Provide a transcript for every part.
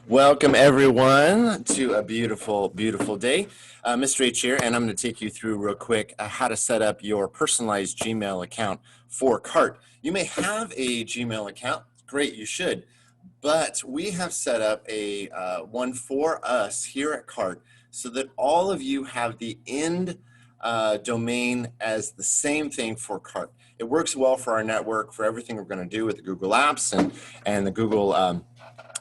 Welcome everyone to a beautiful, beautiful day. Mr. H here, and I'm going to take you through real quick how to set up your personalized Gmail account for CART. You may have a Gmail account. Great, you should. But we have set up a one for us here at CART so that all of you have the end domain as the same thing for CART. It works well for our network, for everything we're going to do with the Google Apps and the Google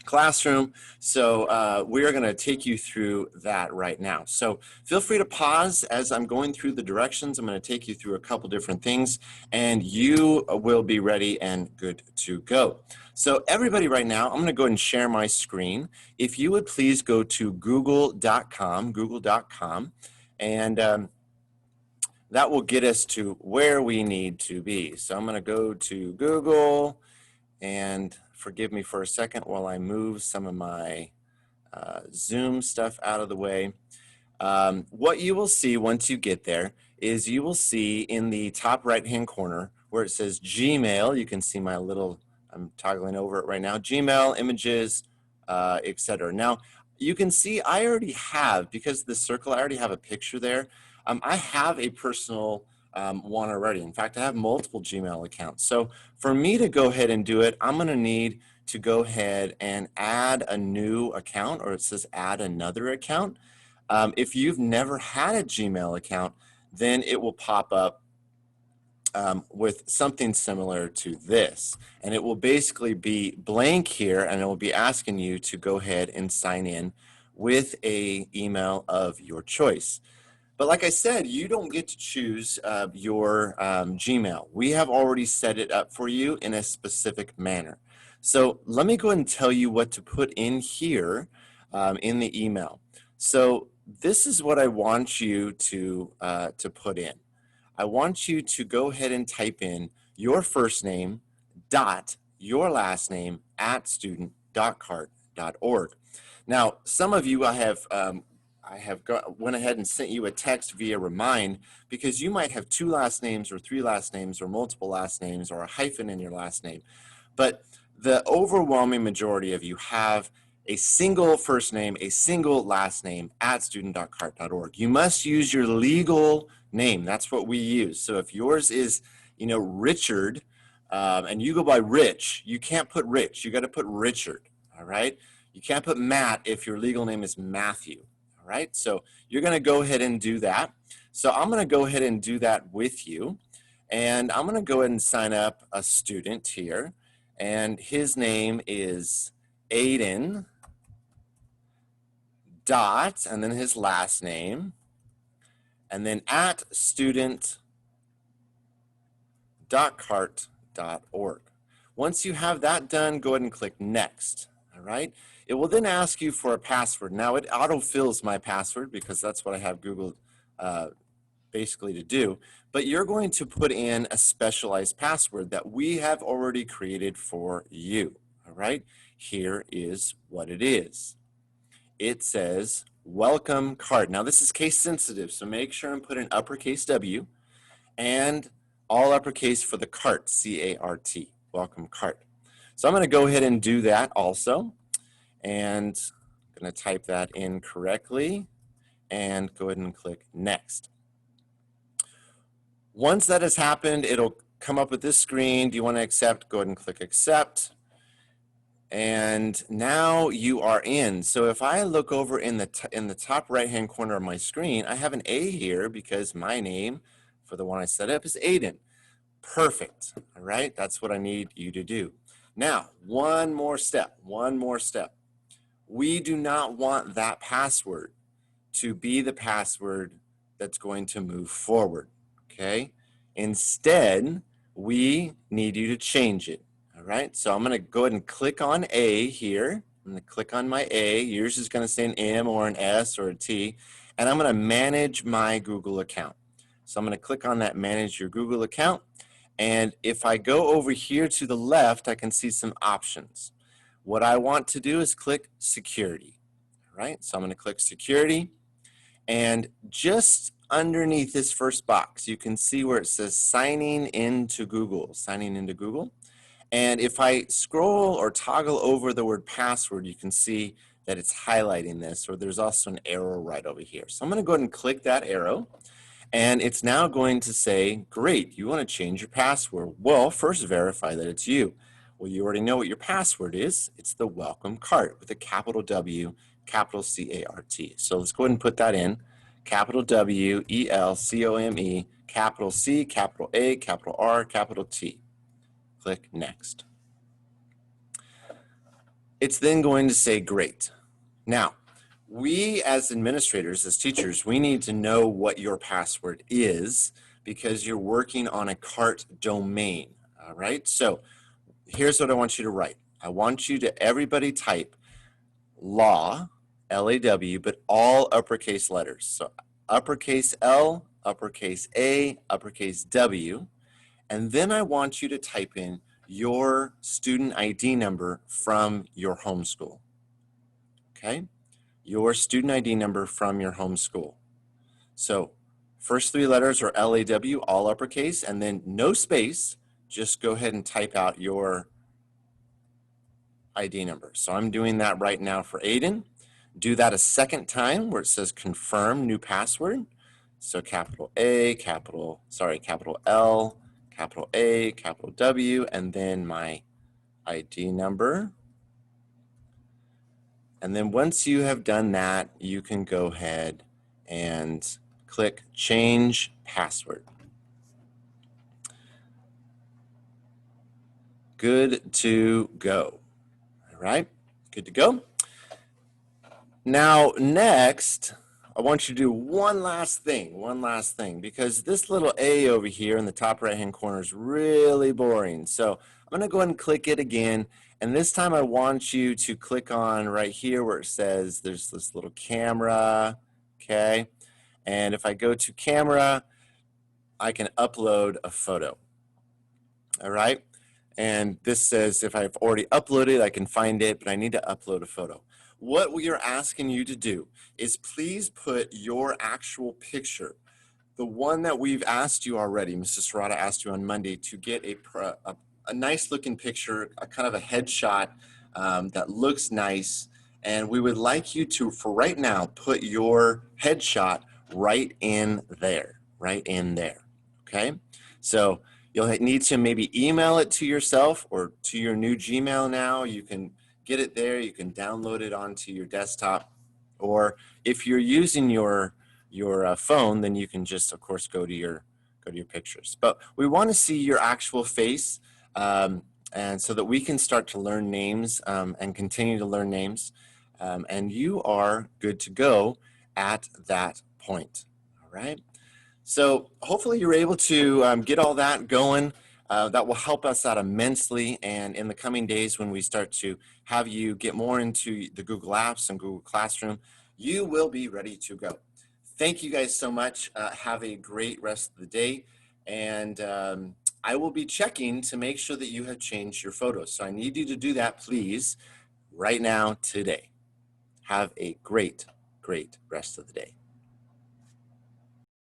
Classroom. So we are going to take you through that right now. So feel free to pause as I'm going through the directions. I'm going to take you through a couple different things, and you will be ready and good to go. So everybody right now, I'm going to go ahead and share my screen. If you would please go to google.com, and that will get us to where we need to be. So I'm going to go to Google, and forgive me for a second while I move some of my Zoom stuff out of the way. What you will see once you get there is you will see in the top right-hand corner where it says Gmail. You can see my little, I'm toggling over it right now, Gmail, images, etc. Now, you can see I already have, because of the circle, I already have a picture there. I have a personal one already. In fact, I have multiple Gmail accounts. So for me to go ahead and do it, I'm going to need to go ahead and add a new account, or it says add another account. If you've never had a Gmail account, then it will pop up with something similar to this. And it will basically be blank here, and it will be asking you to go ahead and sign in with an email of your choice. But like I said, you don't get to choose your Gmail. We have already set it up for you in a specific manner. So let me go ahead and tell you what to put in here in the email. So this is what I want you to put in. I want you to go ahead and type in your first name dot your last name at student.cart.org. Now, some of you I have went ahead and sent you a text via Remind, because you might have 2 last names or 3 last names or multiple last names or a hyphen in your last name. But the overwhelming majority of you have a single first name, a single last name at student.cart.org. You must use your legal name. That's what we use. So if yours is, Richard, and you go by Rich, you can't put Rich. You got to put Richard, all right? You can't put Matt if your legal name is Matthew. All right, so you're going to go ahead and do that. So I'm going to go ahead and do that with you. And I'm going to go ahead and sign up a student here. And his name is Aiden dot, and then his last name, and then at student.cart.org. Once you have that done, go ahead and click next. All right. It will then ask you for a password. Now it autofills my password because that's what I have Google basically to do. But you're going to put in a specialized password that we have already created for you. All right. Here is what it is. It says welcome CART. Now this is case sensitive, so make sure and put an uppercase W and all uppercase for the CART, C-A-R-T, welcome CART. So I'm going to go ahead and do that also, and I'm going to type that in correctly and go ahead and click next. Once that has happened, it'll come up with this screen. Do you want to accept? Go ahead and click accept. And now you are in. So if I look over in the top right-hand corner of my screen, I have an A here because my name for the one I set up is Aiden. Perfect. All right, that's what I need you to do. Now, one more step. We do not want that password to be the password that's going to move forward, okay? Instead, we need you to change it, all right? So I'm gonna go ahead and click on A here. I'm gonna click on my A. Yours is gonna say an M or an S or a T, and I'm gonna manage my Google account. So I'm gonna click on that manage your Google account, and if I go over here to the left, I can see some options. What I want to do is click security, all right? So I'm gonna click security, and just underneath this first box, you can see where it says signing into Google, And if I scroll or toggle over the word password, you can see that it's highlighting this, or there's also an arrow right over here. So I'm going to go ahead and click that arrow, and it's now going to say, great, you want to change your password. Well, first verify that it's you. Well, you already know what your password is. It's the welcome cart with a capital W, capital C-A-R-T. So let's go ahead and put that in. Capital W, E-L-C-O-M-E, capital C, capital A, capital R, capital T. Click next. It's then going to say great. Now, we as administrators, as teachers, we need to know what your password is because you're working on a CART domain, all right? So here's what I want you to write. I want you to, everybody type law, L-A-W, but all uppercase letters. So uppercase L, uppercase A, uppercase W, and then I want you to type in your student ID number from your home school, okay? Your student ID number from your home school. So first three letters are L-A-W, all uppercase, and then no space, just go ahead and type out your ID number. So I'm doing that right now for Aiden. Do that a second time where it says confirm new password. So capital A, capital L, capital A, capital W, and then my ID number. And then once you have done that, you can go ahead and click change password. Good to go. All right, good to go. Now, next, I want you to do one last thing, because this little A over here in the top right-hand corner is really boring. So I'm gonna go ahead and click it again. And this time I want you to click on right here where it says there's this little camera, okay? And if I go to camera, I can upload a photo, all right? And this says if I've already uploaded, I can find it, but I need to upload a photo. What we are asking you to do is please put your actual picture, the one that we've asked you already, Mrs. Serrata asked you on Monday to get a nice looking picture, a kind of a headshot that looks nice. And we would like you to, for right now, put your headshot right in there, okay? So you'll need to maybe email it to yourself or to your new Gmail now. You can get it there. You can download it onto your desktop. Or if you're using your phone, then you can just, of course, go to your pictures. But we want to see your actual face, and so that we can start to learn names and continue to learn names. And you are good to go at that point. All right. So hopefully you're able to get all that going. That will help us out immensely. And in the coming days, when we start to have you get more into the Google Apps and Google Classroom, you will be ready to go. Thank you guys so much. Have a great rest of the day. And I will be checking to make sure that you have changed your photos. So I need you to do that, please, right now, today. Have a great, great rest of the day.